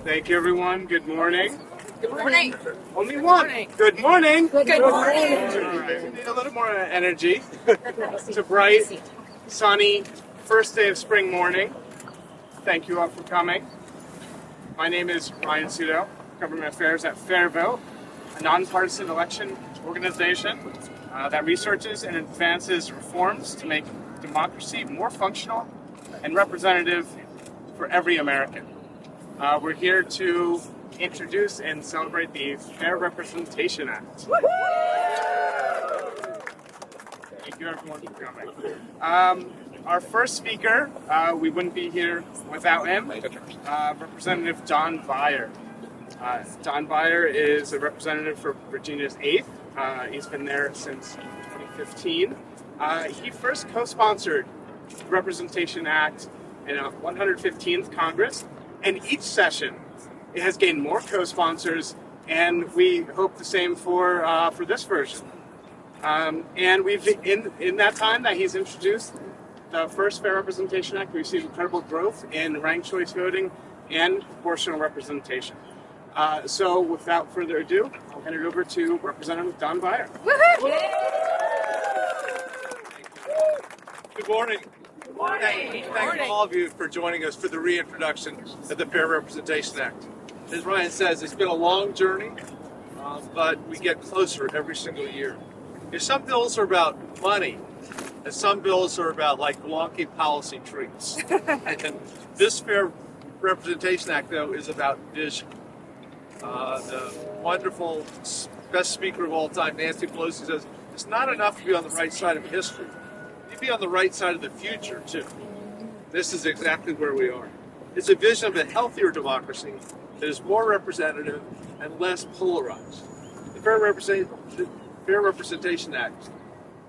Thank you, everyone. Good morning. Good morning. Only one. Good morning. Good morning. All right, we need a little more energy. It's a bright, sunny, first day of spring morning. Thank you all for coming. My name is Ryan Sudo, Government Affairs at Fair Vote, a nonpartisan election organization that researches and advances reforms to make democracy more functional and representative for every American. We're here to introduce and celebrate the Fair Representation Act. Thank you, everyone, for coming. Our first speaker, we wouldn't be here without him, Representative Don Beyer. Don Beyer is a representative for Virginia's 8th. He's been there since 2015. He first co-sponsored the Representation Act in a 115th Congress, and each session it has gained more co-sponsors, and we hope the same for this version. And we've in that time that he's introduced the first Fair Representation Act, we've seen incredible growth in ranked choice voting and proportional representation. So without further ado, I'll hand it over to Representative Don Beyer. Good morning. Good morning. Thank all of you for joining us for the reintroduction of the Fair Representation Act. As Ryan says, it's been a long journey, but we get closer every single year. Some bills are about money, and some bills are about like wonky policy trees. And this Fair Representation Act, though, is about vision. The wonderful best speaker of all time, Nancy Pelosi, says it's not enough to be on the right side of history. You be on the right side of the future, too. This is exactly where we are. It's a vision of a healthier democracy that is more representative and less polarized. The Fair Representation Act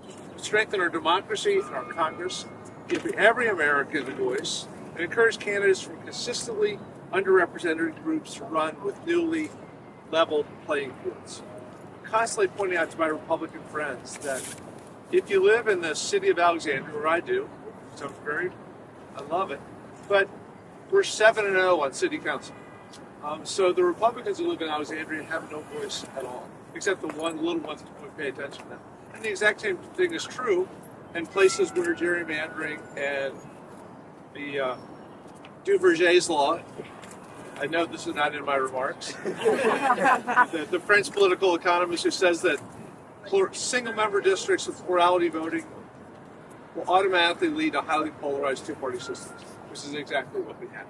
will strengthen our democracy and our Congress, give every American a voice, and encourage candidates from consistently underrepresented groups to run with newly leveled playing fields. I'm constantly pointing out to my Republican friends that if you live in the city of Alexandria, where I do, so I love it, but we're 7-0 on city council. So the Republicans who live in Alexandria have no voice at all, except the little ones who pay attention to them. And the exact same thing is true in places where gerrymandering and the Duverger's law, I know this is not in my remarks, the French political economist who says that single-member districts with plurality voting will automatically lead to highly polarized two-party systems, which is exactly what we have.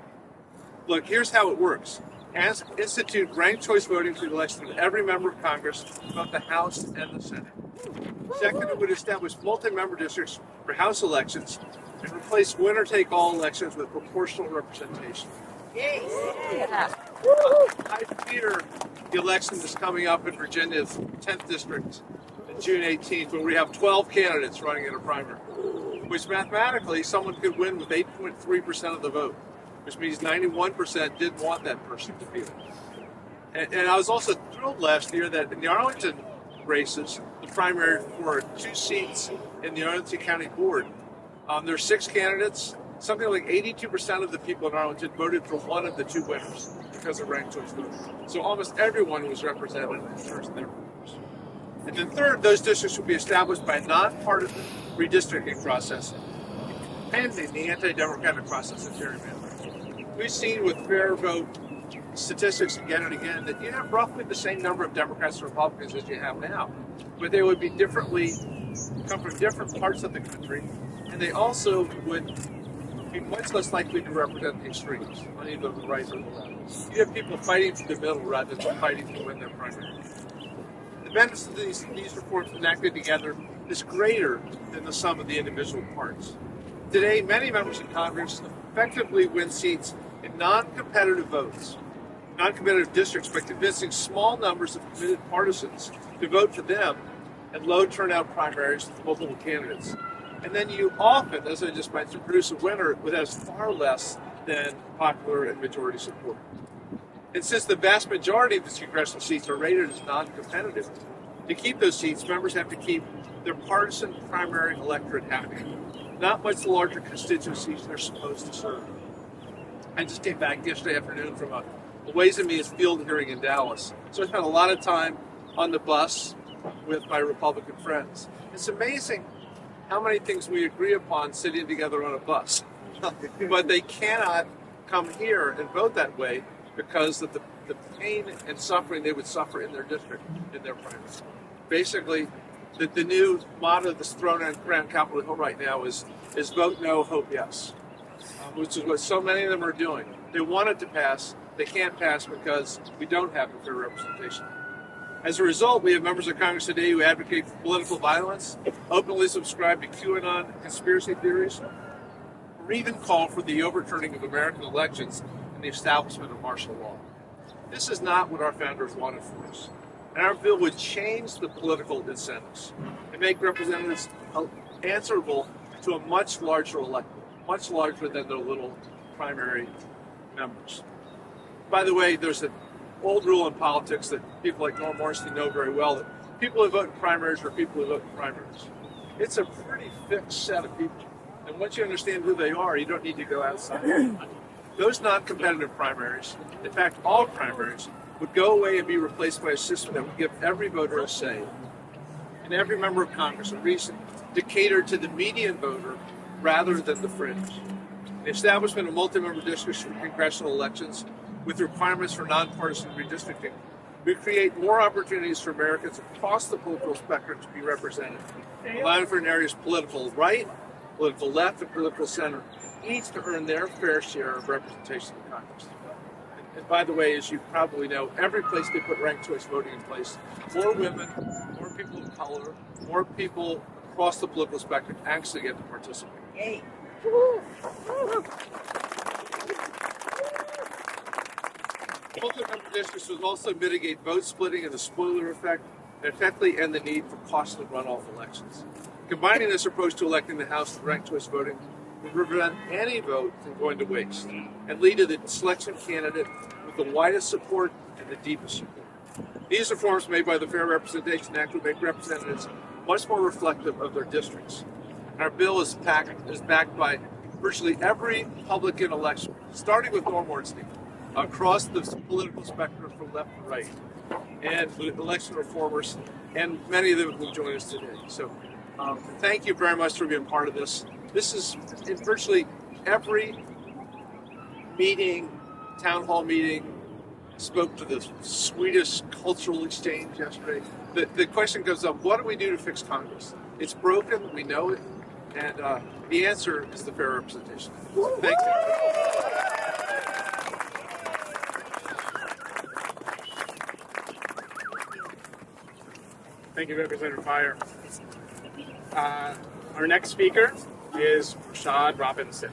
Look, here's how it works. Institute ranked choice voting for the election of every member of Congress, both the House and the Senate. Second, it would establish multi-member districts for House elections and replace winner-take-all elections with proportional representation. Yeah. I fear the election that's coming up in Virginia's 10th district on June 18th, where we have 12 candidates running in a primary, which mathematically someone could win with 8.3% of the vote, which means 91% didn't want that person to be there. And I was also thrilled last year that in the Arlington races, the primary for 2 seats in the Arlington County Board, there are 6 candidates. Something like 82% of the people in Arlington voted for one of the 2 winners because of ranked choice voting. So almost everyone was represented in terms of their voters. And then third, those districts will be established by a nonpartisan redistricting process, pending the anti-democratic process of gerrymandering. We've seen with Fair Vote statistics again and again that you have roughly the same number of Democrats and Republicans as you have now, but they would be come from different parts of the country, and they also would be much less likely to represent the extremes on either the right or the left. You have people fighting for the middle rather than fighting to win their primary. The benefits of these reforms enacted together is greater than the sum of the individual parts. Today, many members of Congress effectively win seats in non-competitive votes, non-competitive districts, by convincing small numbers of committed partisans to vote for them in low turnout primaries with multiple candidates. And then you often, as I just mentioned, produce a winner that has far less than popular and majority support. And since the vast majority of these congressional seats are rated as non-competitive, to keep those seats, members have to keep their partisan primary electorate happy. not much larger constituencies they're supposed to serve. I just came back yesterday afternoon from a Ways and Means field hearing in Dallas. So I spent a lot of time on the bus with my Republican friends. It's amazing how many things we agree upon sitting together on a bus. But they cannot come here and vote that way because of the pain and suffering they would suffer in their district, in their primary. Basically, the new motto that's thrown around Capitol Hill right now is vote no, hope yes, which is what so many of them are doing. They want it to pass. They can't pass because we don't have a fair representation. As a result, we have members of Congress today who advocate for political violence, openly subscribe to QAnon conspiracy theories, or even call for the overturning of American elections and the establishment of martial law. This is not what our founders wanted for us. And our bill would change the political incentives and make representatives answerable to a much larger electorate, much larger than their little primary members. By the way, there's an old rule in politics that people like Norm Ornstein know very well, that people who vote in primaries are people who vote in primaries. It's a pretty fixed set of people. And once you understand who they are, you don't need to go outside. Those non-competitive primaries, in fact, all primaries, would go away and be replaced by a system that would give every voter a say, and every member of Congress a reason to cater to the median voter rather than the fringe. The establishment of multi-member districts for congressional elections with requirements for nonpartisan redistricting would create more opportunities for Americans across the political spectrum to be represented, allowing for an area's political right, political left, and political center, each to earn their fair share of representation in Congress. And by the way, as you probably know, every place they put ranked choice voting in place, more women, more people of color, more people across the political spectrum actually get to participate. Yay. Multi-member districts would also mitigate vote splitting and the spoiler effect, and effectively end the need for costly runoff elections. Combining this approach to electing the House through ranked choice voting would prevent any vote from going to waste and lead to the selection candidate with the widest support and the deepest support. These reforms made by the Fair Representation Act would make representatives much more reflective of their districts. Our bill is backed by virtually every Republican election, starting with Norm Ornstein, across the political spectrum from left to right, and with election reformers, and many of them will join us today. So thank you very much for being part of this. This is in virtually every meeting, town hall meeting. Spoke to the Swedish cultural exchange yesterday. The question comes up, what do we do to fix Congress? It's broken, we know it, and the answer is the fair representation. Thank you. Thank you, Representative Fire. Our next speaker is Rashad Robinson.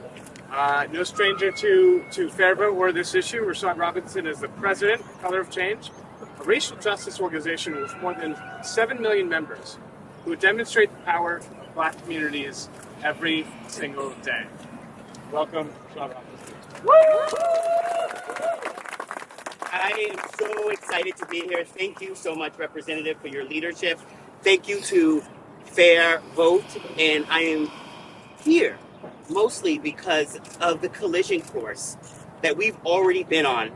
No stranger to fair vote or this issue. Rashad Robinson is the president of Color of Change, a racial justice organization with more than 7 million members who demonstrate the power of Black communities every single day. Welcome, Rashad Robinson. I am so excited to be here. Thank you so much, Representative, for your leadership. Thank you to Fair Vote. And I am here mostly because of the collision course that we've already been on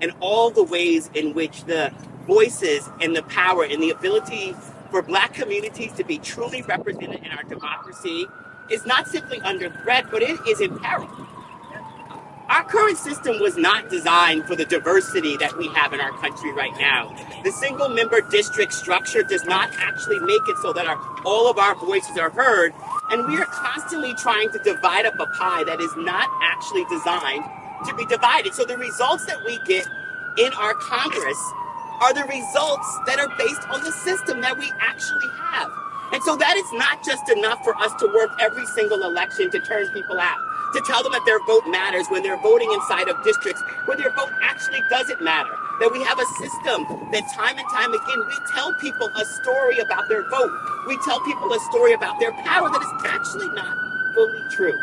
and all the ways in which the voices and the power and the ability for Black communities to be truly represented in our democracy is not simply under threat, but it is in peril. Our current system was not designed for the diversity that we have in our country right now. The single-member district structure does not actually make it so that all of our voices are heard, and we are constantly trying to divide up a pie that is not actually designed to be divided. So the results that we get in our Congress are the results that are based on the system that we actually have. And so that is not just enough for us to work every single election to turn people out, to tell them that their vote matters when they're voting inside of districts where their vote actually doesn't matter. That we have a system that time and time again, we tell people a story about their vote. We tell people a story about their power that is actually not fully true.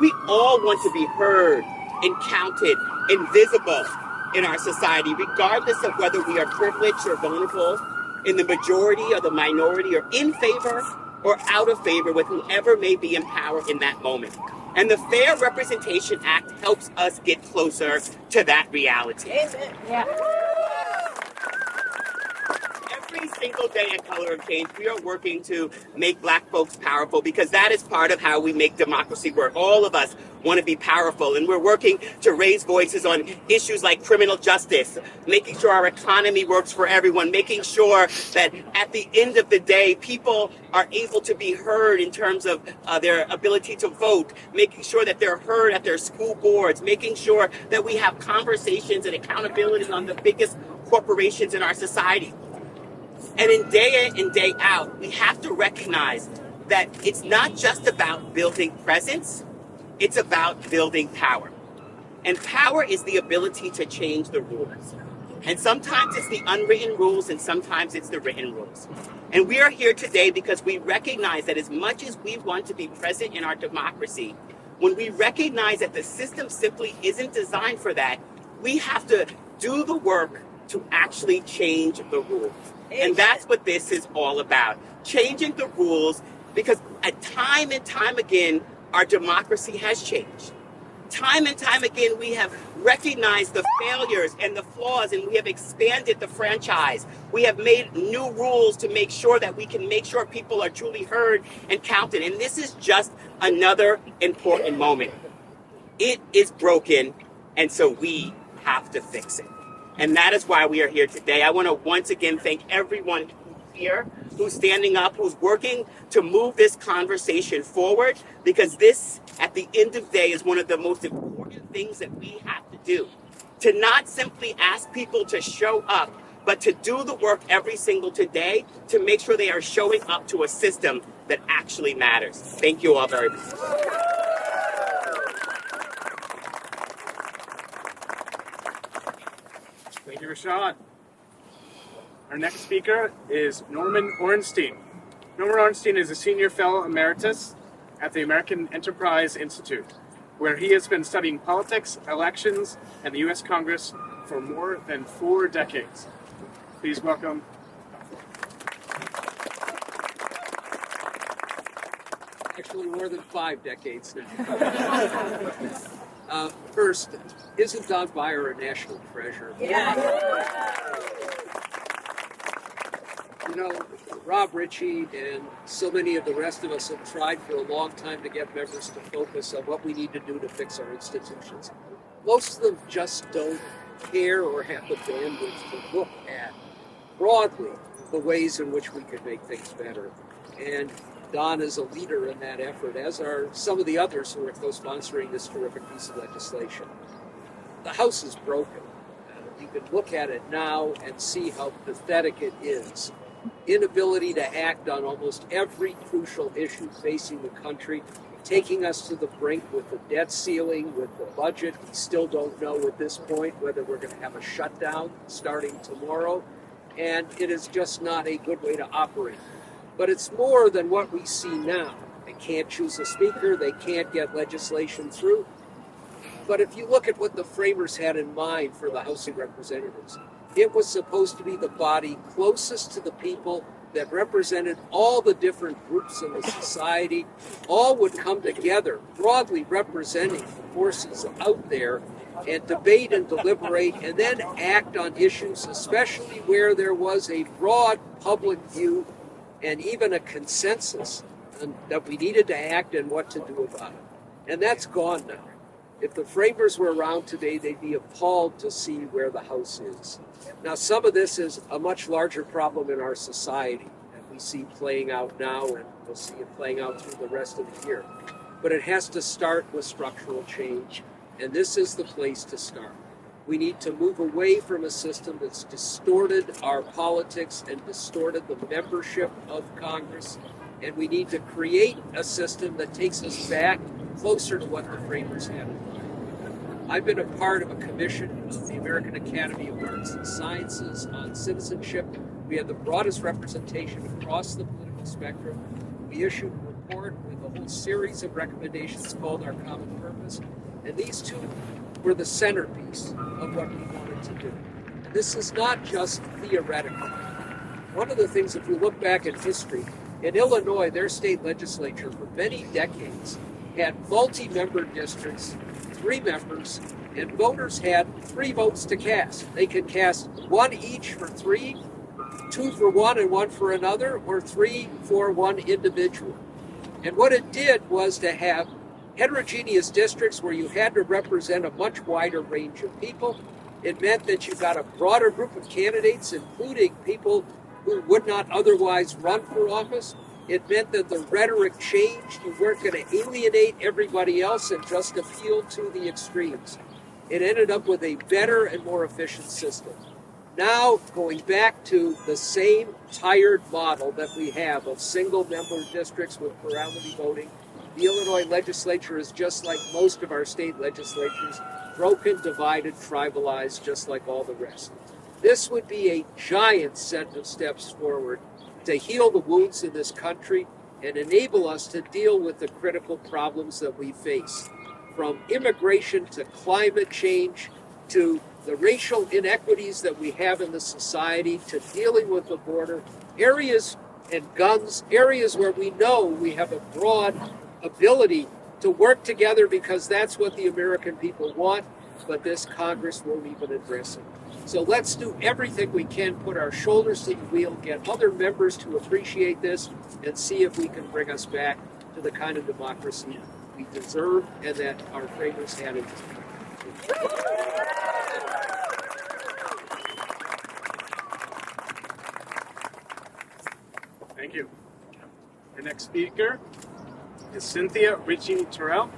We all want to be heard and counted and visible in our society, regardless of whether we are privileged or vulnerable, in the majority or the minority, or in favor or out of favor with whoever may be in power in that moment. And the Fair Representation Act helps us get closer to that reality. Amen. Yeah. Every single day at Color of Change, we are working to make Black folks powerful because that is part of how we make democracy work. All of us want to be powerful, and we're working to raise voices on issues like criminal justice, making sure our economy works for everyone, making sure that at the end of the day, people are able to be heard in terms of their ability to vote, making sure that they're heard at their school boards, making sure that we have conversations and accountability on the biggest corporations in our society. And in day in and day out, we have to recognize that it's not just about building presence, it's about building power. And power is the ability to change the rules. And sometimes it's the unwritten rules and sometimes it's the written rules. And we are here today because we recognize that as much as we want to be present in our democracy, when we recognize that the system simply isn't designed for that, we have to do the work to actually change the rules. And that's what this is all about. Changing the rules, because at time and time again, our democracy has changed. Time and time again, we have recognized the failures and the flaws, and we have expanded the franchise. We have made new rules to make sure that we can make sure people are truly heard and counted. And this is just another important moment. It is broken, and so we have to fix it. And that is why we are here today. I want to once again thank everyone who's here, who's standing up, who's working to move this conversation forward, because this, at the end of the day, is one of the most important things that we have to do. To not simply ask people to show up, but to do the work every single day to make sure they are showing up to a system that actually matters. Thank you all very much. Thank you, Rashad. Our next speaker is Norman Ornstein. Norman Ornstein is a senior fellow emeritus at the American Enterprise Institute, where he has been studying politics, elections, and the U.S. Congress for more than 4 decades. Please welcome. Actually, more than 5 decades now. First, isn't Don Beyer a national treasure? Yeah. You know, Rob Ritchie and so many of the rest of us have tried for a long time to get members to focus on what we need to do to fix our institutions. Most of them just don't care or have the bandwidth to look at broadly the ways in which we could make things better. And Don is a leader in that effort, as are some of the others who are co-sponsoring this terrific piece of legislation. The House is broken. You can look at it now and see how pathetic it is. Inability to act on almost every crucial issue facing the country, taking us to the brink with the debt ceiling, with the budget. We still don't know at this point whether we're going to have a shutdown starting tomorrow, and it is just not a good way to operate. But it's more than what we see now. They can't choose a speaker, they can't get legislation through. But if you look at what the framers had in mind for the House of Representatives, it was supposed to be the body closest to the people that represented all the different groups in the society, all would come together, broadly representing the forces out there, and debate and deliberate, and then act on issues, especially where there was a broad public view and even a consensus that we needed to act and what to do about it. And that's gone now. If the framers were around today, they'd be appalled to see where the House is. Now, some of this is a much larger problem in our society that we see playing out now, and we'll see it playing out through the rest of the year. But it has to start with structural change, and this is the place to start. We need to move away from a system that's distorted our politics and distorted the membership of Congress, and we need to create a system that takes us back closer to what the framers had in mind. I've been a part of a commission of the American Academy of Arts and Sciences on citizenship. We had the broadest representation across the political spectrum. We issued a report with a whole series of recommendations called Our Common Purpose, and these two were the centerpiece of what we wanted to do. And this is not just theoretical. One of the things, if you look back at history, In Illinois, their state legislature for many decades had multi-member districts, 3 members, and voters had 3 votes to cast. They could cast 1 each for 3, 2 for one and 1 for another, or 3 for 1 individual. And what it did was to have heterogeneous districts where you had to represent a much wider range of people. It meant that you got a broader group of candidates, including people who would not otherwise run for office. It meant that the rhetoric changed. You weren't going to alienate everybody else and just appeal to the extremes. It ended up with a better and more efficient system. Now, going back to the same tired model that we have of single-member districts with plurality voting, the Illinois legislature is just like most of our state legislatures, broken, divided, tribalized, just like all the rest. This would be a giant set of steps forward to heal the wounds in this country and enable us to deal with the critical problems that we face, from immigration to climate change to the racial inequities that we have in the society to dealing with the border, areas and guns, areas where we know we have a broad ability to work together because that's what the American people want, but this Congress won't even address it. So let's do everything we can, put our shoulders to the wheel, get other members to appreciate this, and see if we can bring us back to the kind of democracy we deserve and that our framers had in this country. Thank you. Our next speaker is Cynthia Ritchie Terrell.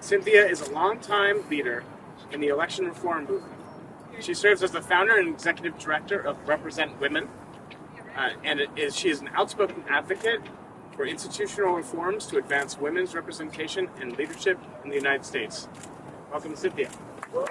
Cynthia is a longtime leader in the election reform movement. She serves as the founder and executive director of Represent Women, she is an outspoken advocate for institutional reforms to advance women's representation and leadership in the United States. Welcome, Cynthia. Well,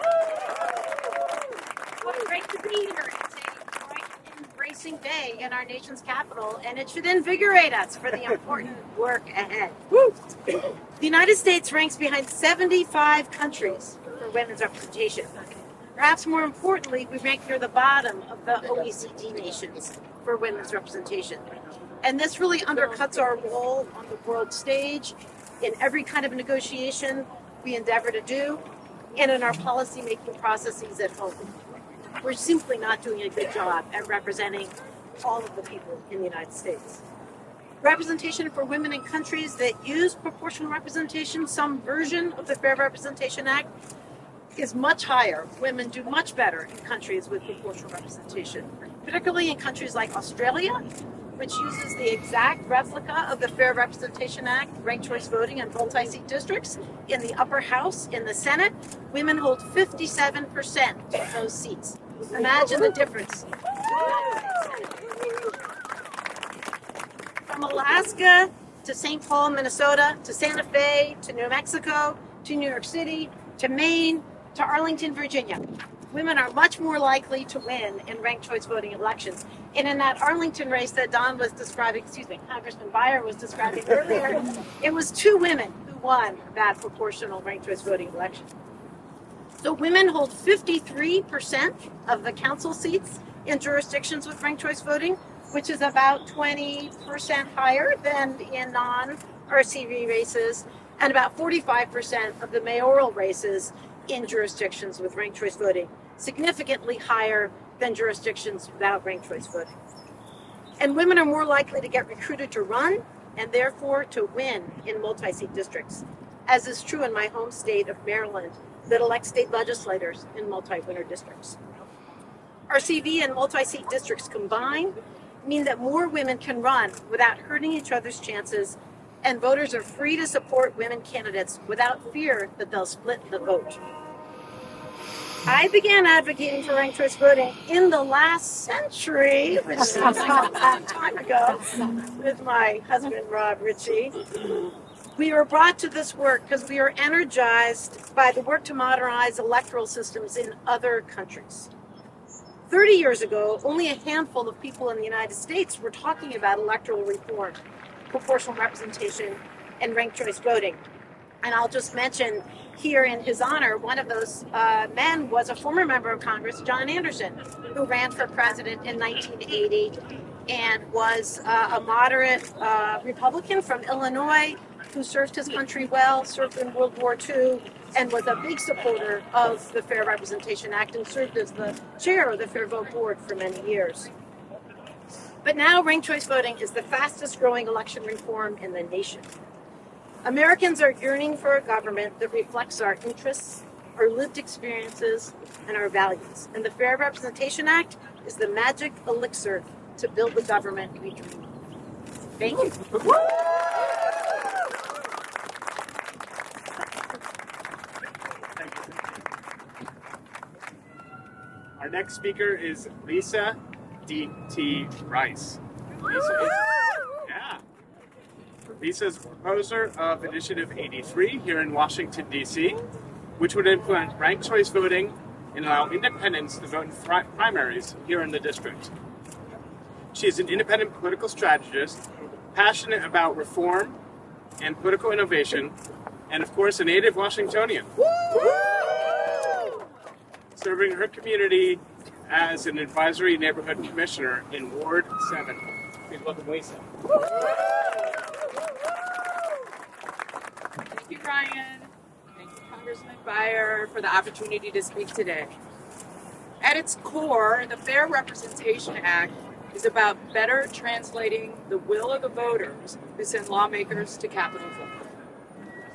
great to be here. It's a bright, embracing day in our nation's capital, and it should invigorate us for the important work ahead. Woo! The United States ranks behind 75 countries for women's representation. Perhaps more importantly, we rank near the bottom of the OECD nations for women's representation. And this really undercuts our role on the world stage in every kind of negotiation we endeavor to do, and in our policy-making processes at home. We're simply not doing a good job at representing all of the people in the United States. Representation for women in countries that use proportional representation, some version of the Fair Representation Act, is much higher. Women do much better in countries with proportional representation, particularly in countries like Australia, which uses the exact replica of the Fair Representation Act, ranked choice voting and multi-seat districts. In the upper house, in the Senate, women hold 57% of those seats. Imagine the difference. From Alaska to St. Paul, Minnesota, to Santa Fe, to New Mexico, to New York City, to Maine, to Arlington, Virginia. Women are much more likely to win in ranked choice voting elections. And in that Arlington race that Don was describing, Congressman Beyer was describing earlier, it was 2 women who won that proportional ranked choice voting election. So women hold 53% of the council seats in jurisdictions with ranked choice voting, which is about 20% higher than in non-RCV races, and about 45% of the mayoral races in jurisdictions with ranked choice voting, significantly higher than jurisdictions without ranked choice voting. And women are more likely to get recruited to run and therefore to win in multi-seat districts, as is true in my home state of Maryland that elects state legislators in multi-winner districts. RCV and multi-seat districts combined mean that more women can run without hurting each other's chances, and voters are free to support women candidates without fear that they'll split the vote. I began advocating for ranked choice voting in the last century, which seems like a long time ago, with my husband, Rob Ritchie. We were brought to this work because we are energized by the work to modernize electoral systems in other countries. 30 years ago, only a handful of people in the United States were talking about electoral reform, proportional representation, and ranked choice voting. And I'll just mention here in his honor, one of those men was a former member of Congress, John Anderson, who ran for president in 1980 and was a moderate Republican from Illinois who served his country well, served in World War II, and was a big supporter of the Fair Representation Act and served as the chair of the Fair Vote Board for many years. But now ranked choice voting is the fastest growing election reform in the nation. Americans are yearning for a government that reflects our interests, our lived experiences, and our values. And the Fair Representation Act is the magic elixir to build the government we dream of. Thank you. Our next speaker is Lisa D.T. Rice. Lisa is the proposer of Initiative 83 here in Washington, D.C., which would implement ranked choice voting and allow independents to vote in primaries here in the district. She is an independent political strategist, passionate about reform and political innovation, and of course a native Washingtonian. Serving her community as an advisory neighborhood commissioner in Ward 7. Please welcome Lisa. Thank you, Ryan. Thank you, Congressman Beyer, for the opportunity to speak today. At its core, the Fair Representation Act is about better translating the will of the voters who send lawmakers to Capitol Hill.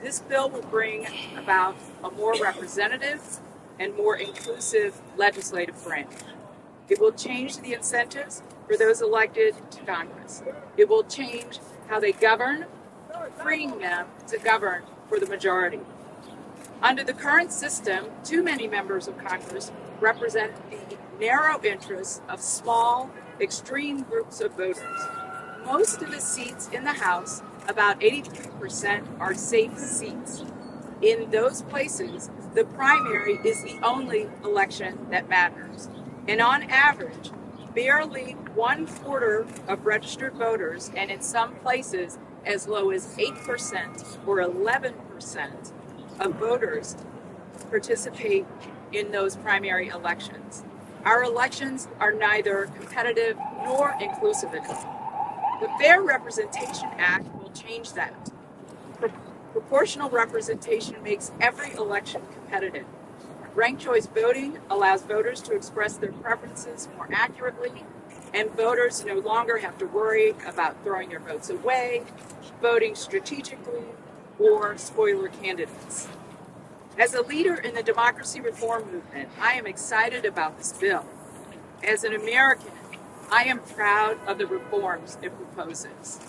This bill will bring about a more representative and more inclusive legislative branch. It will change the incentives for those elected to Congress. It will change how they govern, freeing them to govern for the majority. Under the current system, too many members of Congress represent the narrow interests of small, extreme groups of voters. Most of the seats in the House, about 83%, are safe seats. In those places, the primary is the only election that matters. And on average, barely 1/4 of registered voters, and in some places as low as 8% or 11% of voters, participate in those primary elections. Our elections are neither competitive nor inclusive enough. The Fair Representation Act will change that. Proportional representation makes every election competitive. Ranked choice voting allows voters to express their preferences more accurately, and voters no longer have to worry about throwing their votes away, voting strategically, or spoiler candidates. As a leader in the democracy reform movement, I am excited about this bill. As an American, I am proud of the reforms it proposes.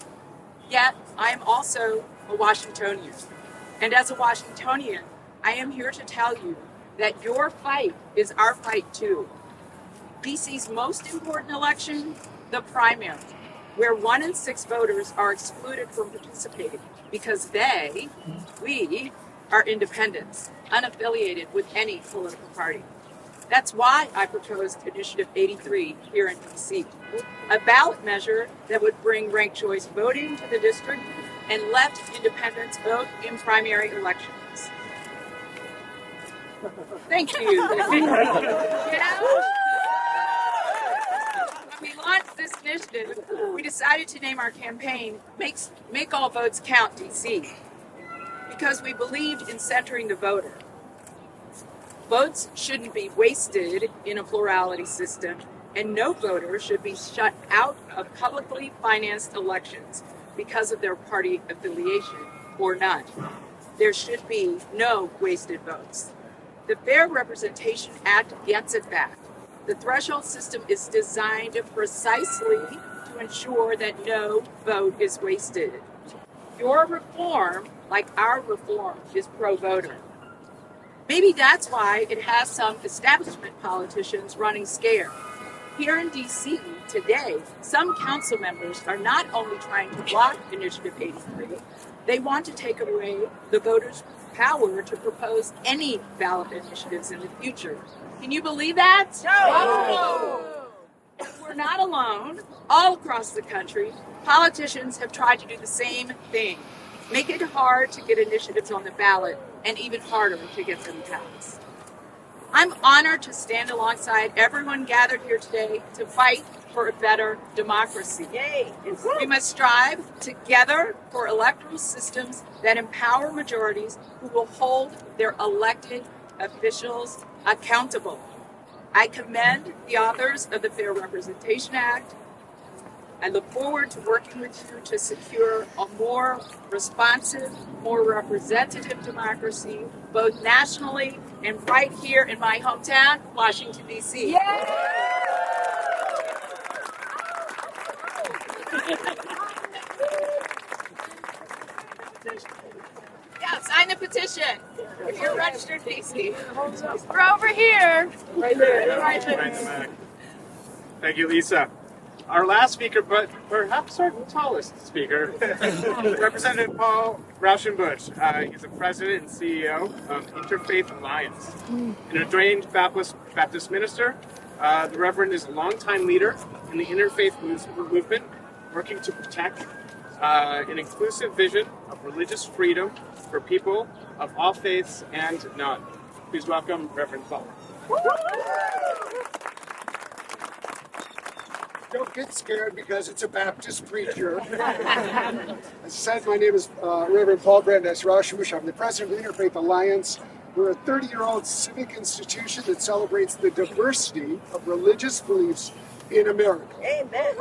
Yet, I am also a Washingtonian. And as a Washingtonian, I am here to tell you that your fight is our fight too. DC's most important election, the primary, where 1 in 6 voters are excluded from participating because we, are independents, unaffiliated with any political party. That's why I proposed Initiative 83 here in DC, a ballot measure that would bring ranked choice voting to the district and let independents vote in primary elections. Thank you. When we launched this initiative, we decided to name our campaign Make All Votes Count DC, because we believed in centering the voter. Votes shouldn't be wasted in a plurality system, and no voter should be shut out of publicly financed elections because of their party affiliation, or none. There should be no wasted votes. The Fair Representation Act gets at that. The threshold system is designed precisely to ensure that no vote is wasted. Your reform, like our reform, is pro-voter. Maybe that's why it has some establishment politicians running scared. Here in DC today, some council members are not only trying to block Initiative 83, they want to take away the voters' power to propose any ballot initiatives in the future. Can you believe that? No! We're not alone. All across the country, politicians have tried to do the same thing. Make it hard to get initiatives on the ballot and even harder to get them passed. I'm honored to stand alongside everyone gathered here today to fight for a better democracy. Yay! We must strive together for electoral systems that empower majorities who will hold their elected officials accountable. I commend the authors of the Fair Representation Act. I look forward to working with you to secure a more responsive, more representative democracy, both nationally and right here in my hometown, Washington, D.C. Yeah, sign the petition. If you're registered DC. We're over here. Right in the back. Thank you, Lisa. Our last speaker, but perhaps our tallest speaker, Representative Paul Rauschenbusch. He's the president and CEO of Interfaith Alliance. An ordained Baptist minister, the Reverend is a longtime leader in the interfaith movement, working to protect an inclusive vision of religious freedom for people of all faiths and none. Please welcome Reverend Paul. Don't get scared because it's a Baptist preacher. As I said, my name is Reverend Paul Brandeis Rauschenbusch. I'm the president of Interfaith Alliance. We're a 30-year-old civic institution that celebrates the diversity of religious beliefs in America. Amen.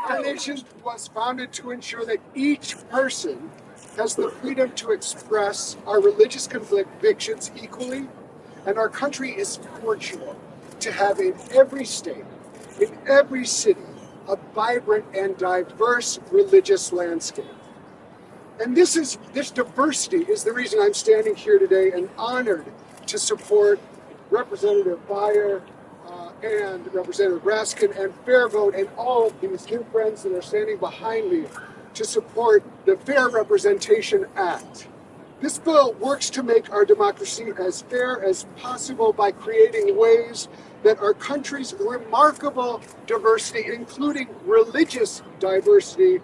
Our nation was founded to ensure that each person has the freedom to express our religious convictions equally, and our country is fortunate to have in every state, in every city, a vibrant and diverse religious landscape. And this diversity is the reason I'm standing here today and honored to support Representative Beyer and Representative Raskin and Fair Vote and all of these new friends that are standing behind me to support the Fair Representation Act. This bill works to make our democracy as fair as possible by creating ways that our country's remarkable diversity, including religious diversity,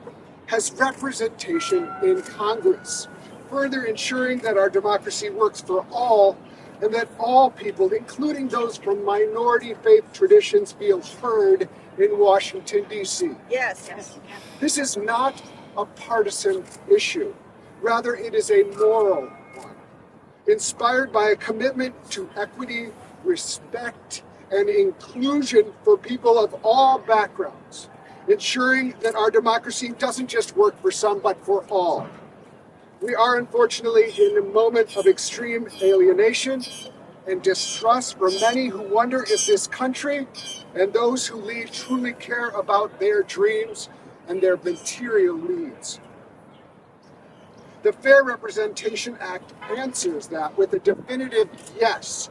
has representation in Congress, further ensuring that our democracy works for all and that all people, including those from minority faith traditions, feel heard in Washington, D.C. Yes. This is not a partisan issue. Rather, it is a moral one, inspired by a commitment to equity, respect, and inclusion for people of all backgrounds, ensuring that our democracy doesn't just work for some, but for all. We are unfortunately in a moment of extreme alienation and distrust for many who wonder if this country and those who lead truly care about their dreams and their material needs. The Fair Representation Act answers that with a definitive yes.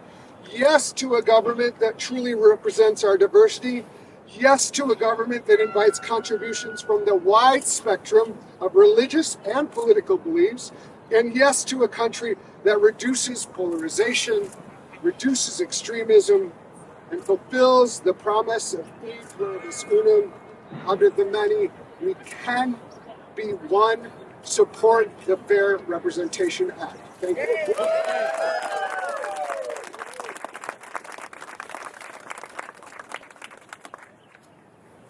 Yes to a government that truly represents our diversity. Yes to a government that invites contributions from the wide spectrum of religious and political beliefs. And yes to a country that reduces polarization, reduces extremism, and fulfills the promise of E pluribus unum, under the many we can be one. Support the Fair Representation Act. Thank you.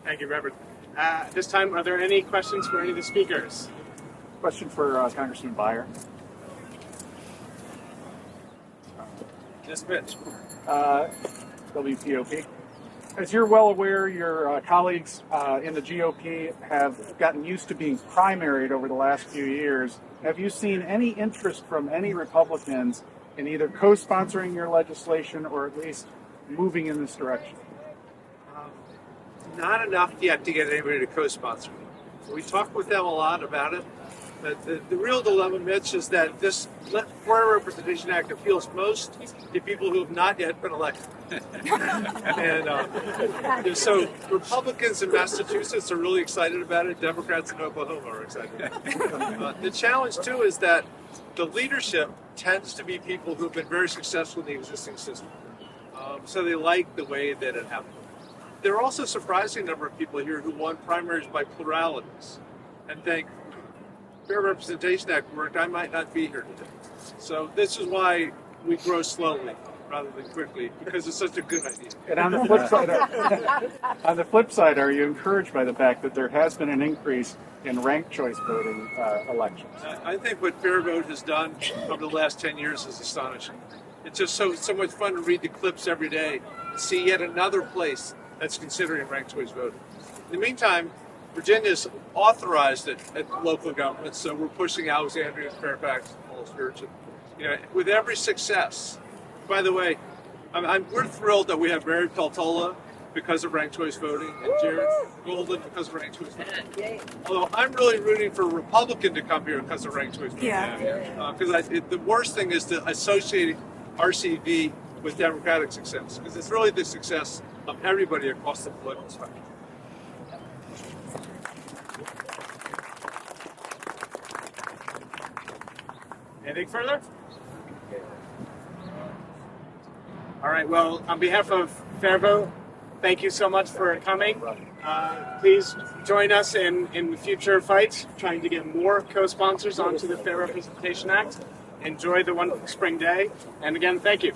Thank you, Reverend. At this time, are there any questions for any of the speakers? Question for Congressman Beyer. Just Mitch. WPOP. As you're well aware, your colleagues in the GOP have gotten used to being primaried over the last few years. Have you seen any interest from any Republicans in either co-sponsoring your legislation or at least moving in this direction? Not enough yet to get anybody to co-sponsor. We talked with them a lot about it. But the real dilemma, Mitch, is that this Fair Representation Act appeals most to people who have not yet been elected. And so Republicans in Massachusetts are really excited about it. Democrats in Oklahoma are excited about it. The challenge, too, is that the leadership tends to be people who have been very successful in the existing system. So they like the way that it happened. There are also a surprising number of people here who won primaries by pluralities and think, Fair Representation Act worked, I might not be here today. So this is why we grow slowly. rather than quickly because it's such a good idea. And on the flip side, are you encouraged by the fact that there has been an increase in ranked choice voting elections? I think what Fair Vote has done over the last 10 years is astonishing. It's just so much fun to read the clips every day and see yet another place that's considering ranked choice voting. In the meantime, Virginia's authorized it at local governments, so we're pushing Alexandria, Fairfax, Falls Church, with every success. By the way, we're thrilled that we have Mary Peltola because of ranked choice voting and Jared Golden because of ranked choice voting. Although I'm really rooting for a Republican to come here because of ranked choice voting. Because the worst thing is to associate RCV with Democratic success, because it's really the success of everybody across the political spectrum. Anything further? All right, well, on behalf of Fair Vote, thank you so much for coming. Please join us in future fights, trying to get more co-sponsors onto the Fair Representation Act. Enjoy the wonderful spring day. And again, thank you.